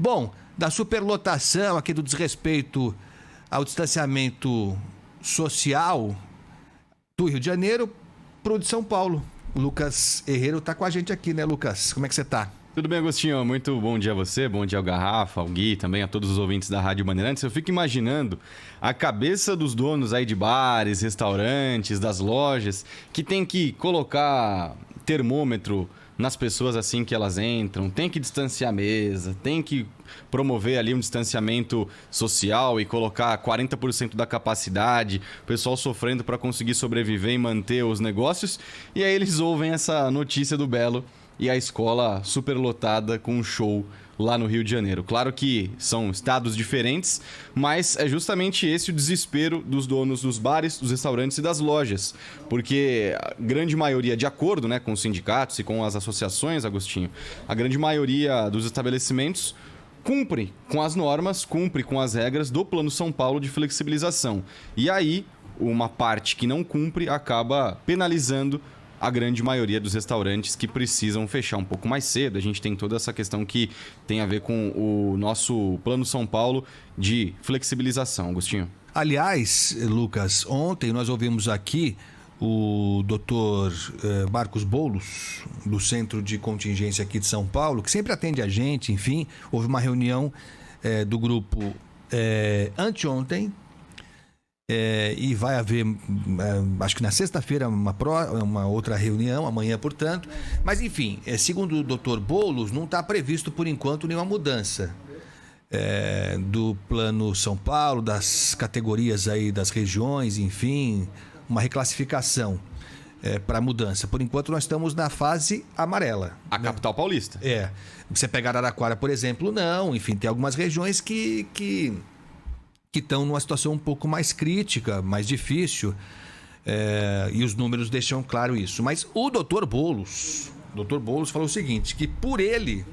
Bom, da superlotação, aqui do desrespeito ao distanciamento social do Rio de Janeiro pro de São Paulo. O Lucas Herrero está com a gente aqui, né, Lucas? Como é que você está? Tudo bem, Agostinho? Muito bom dia a você, bom dia ao Garrafa, ao Gui, também a todos os ouvintes da Rádio Bandeirantes. Eu fico imaginando a cabeça dos donos aí de bares, restaurantes, das lojas, que tem que colocar termômetro nas pessoas assim que elas entram, tem que distanciar a mesa, tem que promover ali um distanciamento social e colocar 40% da capacidade, o pessoal sofrendo para conseguir sobreviver e manter os negócios. E aí eles ouvem essa notícia do Belo e a escola superlotada com um show lá no Rio de Janeiro. Claro que são estados diferentes, mas é justamente esse o desespero dos donos dos bares, dos restaurantes e das lojas. Porque a grande maioria, de acordo, né, com os sindicatos e com as associações, Agostinho, a grande maioria dos estabelecimentos cumpre com as normas, cumpre com as regras do Plano São Paulo de flexibilização. E aí, uma parte que não cumpre acaba penalizando a grande maioria dos restaurantes que precisam fechar um pouco mais cedo. A gente tem toda essa questão que tem a ver com o nosso Plano São Paulo de flexibilização, Agostinho. Aliás, Lucas, ontem nós ouvimos aqui o doutor Marcos Boulos, do Centro de Contingência aqui de São Paulo, que sempre atende a gente, enfim. Houve uma reunião do grupo anteontem, e vai haver, acho que na sexta-feira, uma outra reunião, amanhã, portanto. Mas, enfim, segundo o doutor Boulos, não está previsto, por enquanto, nenhuma mudança do Plano São Paulo, das categorias aí das regiões, enfim, uma reclassificação para mudança. Por enquanto, nós estamos na fase amarela. A capital paulista. Você pegar Araraquara, por exemplo, não. Enfim, tem algumas regiões que estão numa situação um pouco mais crítica, mais difícil, e os números deixam claro isso. Mas o doutor Boulos falou o seguinte, que por ele,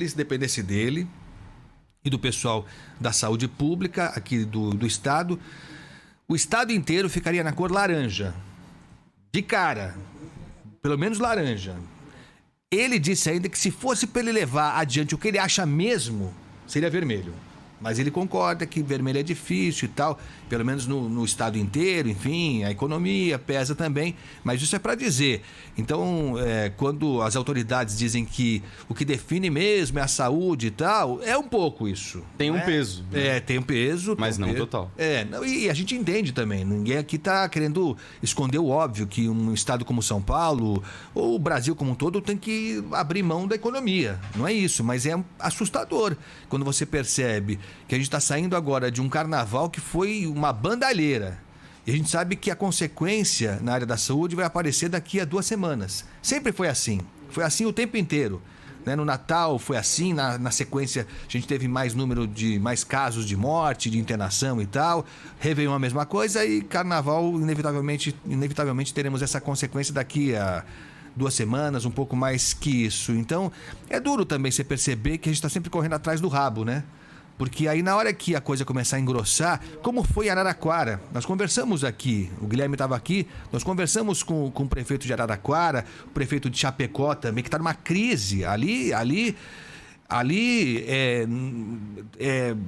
se dependesse dele e do pessoal da saúde pública aqui do estado, o estado inteiro ficaria na cor laranja. De cara, pelo menos laranja. Ele disse ainda que se fosse para ele levar adiante o que ele acha mesmo, seria vermelho. Mas ele concorda que vermelho é difícil e tal, pelo menos no estado inteiro, enfim, a economia pesa também, mas isso é para dizer. Então, quando as autoridades dizem que o que define mesmo é a saúde e tal, é um pouco isso. Tem um peso. Né? Tem um peso. Mas não total. E a gente entende também, ninguém aqui está querendo esconder o óbvio que um estado como São Paulo, ou o Brasil como um todo, tem que abrir mão da economia. Não é isso, mas é assustador quando você percebe que a gente está saindo agora de um carnaval que foi uma bandalheira. E a gente sabe que a consequência na área da saúde vai aparecer daqui a 2 semanas. Sempre foi assim. Foi assim o tempo inteiro. Né? No Natal foi assim, na sequência a gente teve mais mais casos de morte, de internação e tal. Réveillon a mesma coisa e carnaval, inevitavelmente teremos essa consequência daqui a 2 semanas, um pouco mais que isso. Então, é duro também você perceber que a gente está sempre correndo atrás do rabo, né? Porque aí na hora que a coisa começar a engrossar, como foi Araraquara, nós conversamos aqui, o Guilherme estava aqui, nós conversamos com o prefeito de Araraquara, o prefeito de Chapecó também, que está numa crise. Ali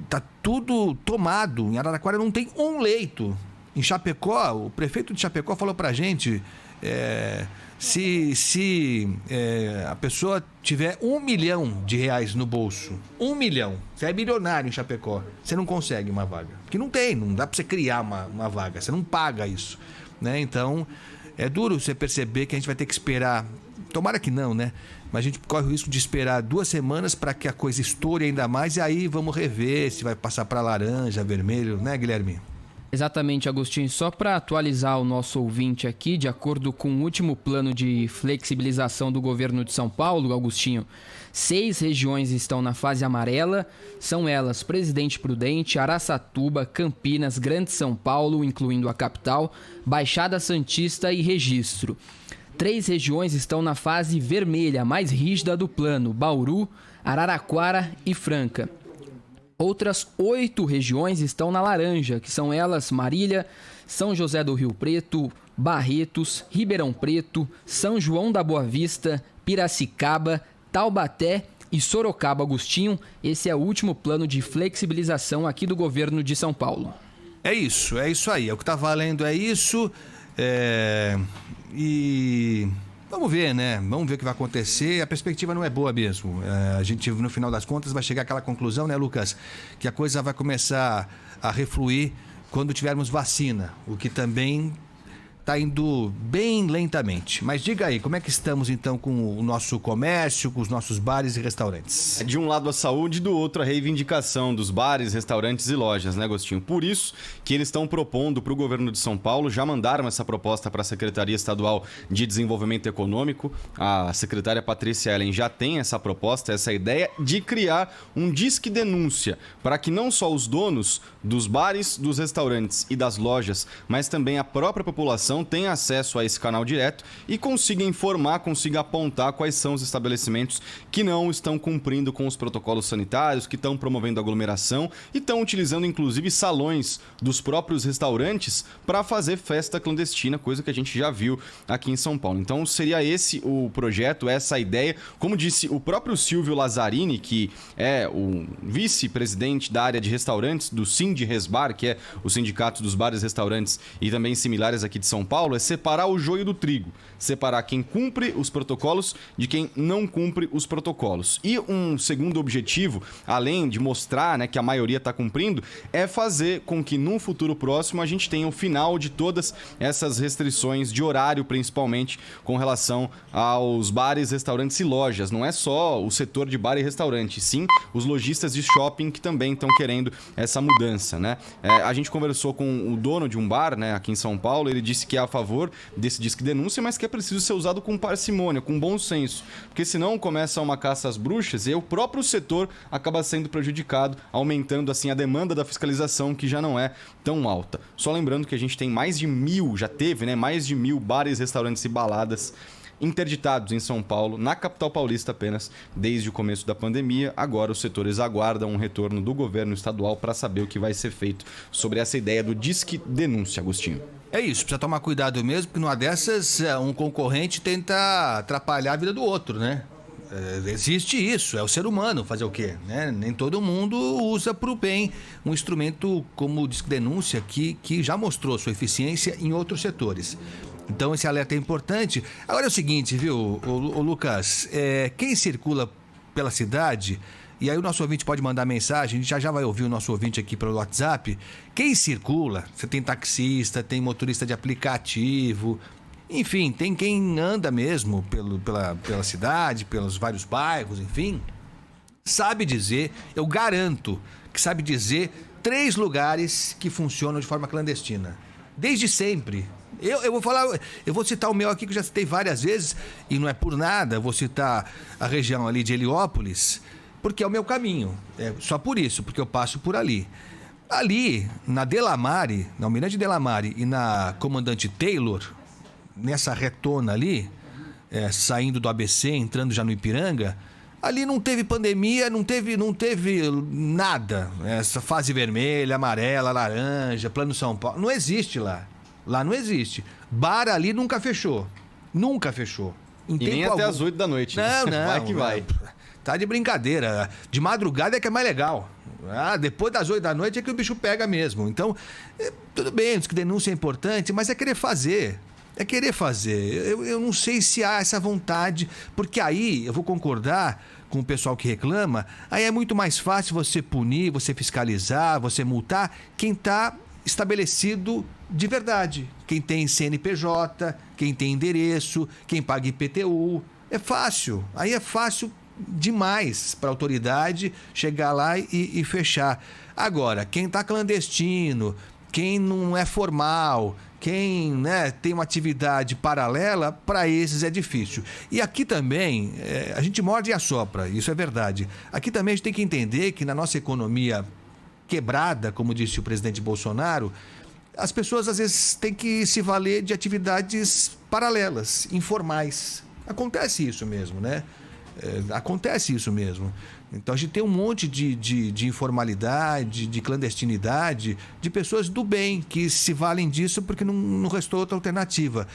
tá tudo tomado. Em Araraquara não tem um leito. Em Chapecó, o prefeito de Chapecó falou pra gente, se a pessoa tiver R$1 milhão no bolso, 1 milhão, você é milionário em Chapecó, você não consegue uma vaga. Porque não dá pra você criar uma vaga, você não paga isso, né? Então, é duro você perceber que a gente vai ter que esperar, tomara que não, né? Mas a gente corre o risco de esperar 2 semanas para que a coisa estoure ainda mais e aí vamos rever se vai passar para laranja, vermelho, né, Guilherme? Exatamente, Agostinho. Só para atualizar o nosso ouvinte aqui, de acordo com o último plano de flexibilização do governo de São Paulo, Agostinho, 6 regiões estão na fase amarela. São elas Presidente Prudente, Araçatuba, Campinas, Grande São Paulo, incluindo a capital, Baixada Santista e Registro. 3 regiões estão na fase vermelha, mais rígida do plano: Bauru, Araraquara e Franca. Outras 8 regiões estão na laranja, que são elas Marília, São José do Rio Preto, Barretos, Ribeirão Preto, São João da Boa Vista, Piracicaba, Taubaté, e Sorocaba. Agostinho, esse é o último plano de flexibilização aqui do governo de São Paulo. É isso aí. É o que está valendo, é isso. E vamos ver, né? Vamos ver o que vai acontecer. A perspectiva não é boa mesmo. A gente, no final das contas, vai chegar àquela conclusão, né, Lucas? Que a coisa vai começar a refluir quando tivermos vacina, o que também está indo bem lentamente. Mas diga aí, como é que estamos então com o nosso comércio, com os nossos bares e restaurantes? De um lado a saúde, do outro a reivindicação dos bares, restaurantes e lojas, né, Agostinho? Por isso que eles estão propondo para o governo de São Paulo, já mandaram essa proposta para a Secretaria Estadual de Desenvolvimento Econômico. A secretária Patrícia Ellen já tem essa proposta, essa ideia de criar um disque denúncia para que não só os donos dos bares, dos restaurantes e das lojas, mas também a própria população tenha acesso a esse canal direto e consiga informar, consiga apontar quais são os estabelecimentos que não estão cumprindo com os protocolos sanitários, que estão promovendo aglomeração e estão utilizando inclusive salões dos próprios restaurantes para fazer festa clandestina, coisa que a gente já viu aqui em São Paulo. Então seria esse o projeto, essa a ideia. Como disse o próprio Silvio Lazzarini, que é o vice-presidente da área de restaurantes do Sindresbar, que é o sindicato dos bares, restaurantes e também similares aqui de São Paulo, é separar o joio do trigo, separar quem cumpre os protocolos de quem não cumpre os protocolos. E um segundo objetivo, além de mostrar, né, que a maioria está cumprindo, é fazer com que num futuro próximo a gente tenha o final de todas essas restrições de horário, principalmente com relação aos bares, restaurantes e lojas. Não é só o setor de bar e restaurante, sim os lojistas de shopping que também estão querendo essa mudança, né? A gente conversou com o dono de um bar, né, aqui em São Paulo. Ele disse que é a favor desse disque denúncia, mas que é preciso ser usado com parcimônia, com bom senso, porque senão começa uma caça às bruxas e o próprio setor acaba sendo prejudicado, aumentando assim a demanda da fiscalização, que já não é tão alta. Só lembrando que a gente tem mais de 1.000, já teve, né, mais de 1.000 bares, restaurantes e baladas interditados em São Paulo, na capital paulista apenas, desde o começo da pandemia. Agora os setores aguardam um retorno do governo estadual para saber o que vai ser feito sobre essa ideia do disque denúncia, Agostinho. É isso, precisa tomar cuidado mesmo, porque numa dessas um concorrente tenta atrapalhar a vida do outro, né? Existe isso, é o ser humano, fazer o quê? Né? Nem todo mundo usa para o bem um instrumento como o disque denúncia que já mostrou sua eficiência em outros setores. Então esse alerta é importante. Agora é o seguinte, viu, o Lucas, quem circula pela cidade, e aí o nosso ouvinte pode mandar mensagem, a gente já vai ouvir o nosso ouvinte aqui pelo WhatsApp. Quem circula, você tem taxista, tem motorista de aplicativo, enfim, tem quem anda mesmo pela cidade, pelos vários bairros, enfim, sabe dizer, eu garanto que sabe dizer 3 lugares que funcionam de forma clandestina, desde sempre. Eu vou citar o meu aqui, que eu já citei várias vezes, e não é por nada, eu vou citar a região ali de Heliópolis, porque é o meu caminho, só por isso, porque eu passo por ali. Ali, na Delamare, na Almirante Delamare e na Comandante Taylor, nessa retona ali, saindo do ABC, entrando já no Ipiranga, ali não teve pandemia, não teve nada. Essa fase vermelha, amarela, laranja, Plano São Paulo, não existe lá. Lá não existe. Bar ali nunca fechou. Nunca fechou. E nem até às 8 da noite. Não. Vai que vai. Tá de brincadeira. De madrugada é que é mais legal. Depois das 8 da noite é que o bicho pega mesmo. Então, tudo bem, diz que denúncia é importante, mas é querer fazer. É querer fazer. Eu não sei se há essa vontade, porque aí eu vou concordar com o pessoal que reclama, aí é muito mais fácil você punir, você fiscalizar, você multar quem está estabelecido de verdade. Quem tem CNPJ, quem tem endereço, quem paga IPTU. É fácil. Aí é fácil demais para a autoridade chegar lá e fechar. Agora, quem está clandestino, quem não é formal, quem, né, tem uma atividade paralela, para esses é difícil. E aqui também, a gente morde e assopra, isso é verdade. Aqui também a gente tem que entender que na nossa economia quebrada, como disse o presidente Bolsonaro, as pessoas às vezes têm que se valer de atividades paralelas, informais. Acontece isso mesmo, né? Acontece isso mesmo. Então a gente tem um monte de informalidade, de clandestinidade, de pessoas do bem que se valem disso porque não restou outra alternativa.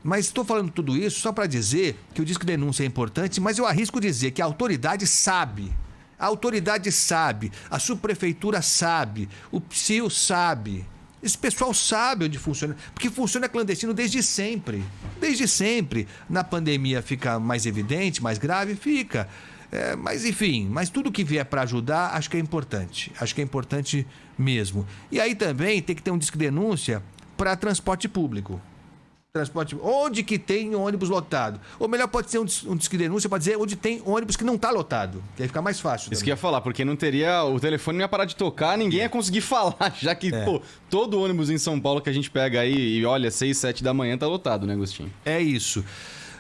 Mas estou falando tudo isso só para dizer que o Disque Denúncia é importante, mas eu arrisco dizer que a autoridade sabe. A autoridade sabe, a subprefeitura sabe, o PSIL sabe. Esse pessoal sabe onde funciona, porque funciona clandestino desde sempre. Desde sempre. Na pandemia fica mais evidente, mais grave, fica. Mas enfim, mas tudo que vier para ajudar, acho que é importante. Acho que é importante mesmo. E aí também tem que ter um Disque Denúncia para transporte público. Onde que tem ônibus lotado? Ou melhor, pode ser um Disque Denúncia, pode dizer onde tem ônibus que não está lotado. Que aí fica mais fácil. Isso que eu ia falar, porque não teria. O telefone não ia parar de tocar, ninguém ia conseguir falar, já que, todo ônibus em São Paulo que a gente pega aí e olha, 6, 7 da manhã tá lotado, né, Agostinho? É isso.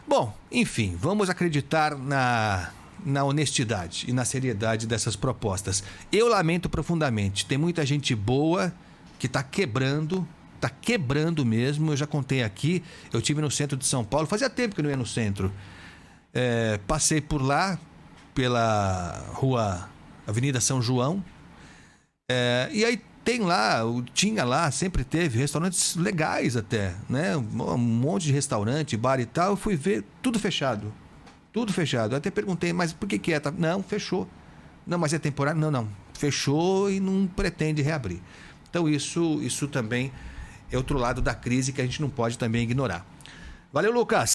Bom, enfim, vamos acreditar na honestidade e na seriedade dessas propostas. Eu lamento profundamente. Tem muita gente boa que está quebrando mesmo. Eu já contei aqui, eu estive no centro de São Paulo, fazia tempo que eu não ia no centro. Passei por lá, pela rua Avenida São João, e aí tinha lá, sempre teve restaurantes legais até, né? Um monte de restaurante, bar e tal. Eu fui ver, tudo fechado. Eu até perguntei, mas por que é? Não, fechou. Não, mas é temporário? Não. Fechou e não pretende reabrir. Então isso também é outro lado da crise que a gente não pode também ignorar. Valeu, Lucas!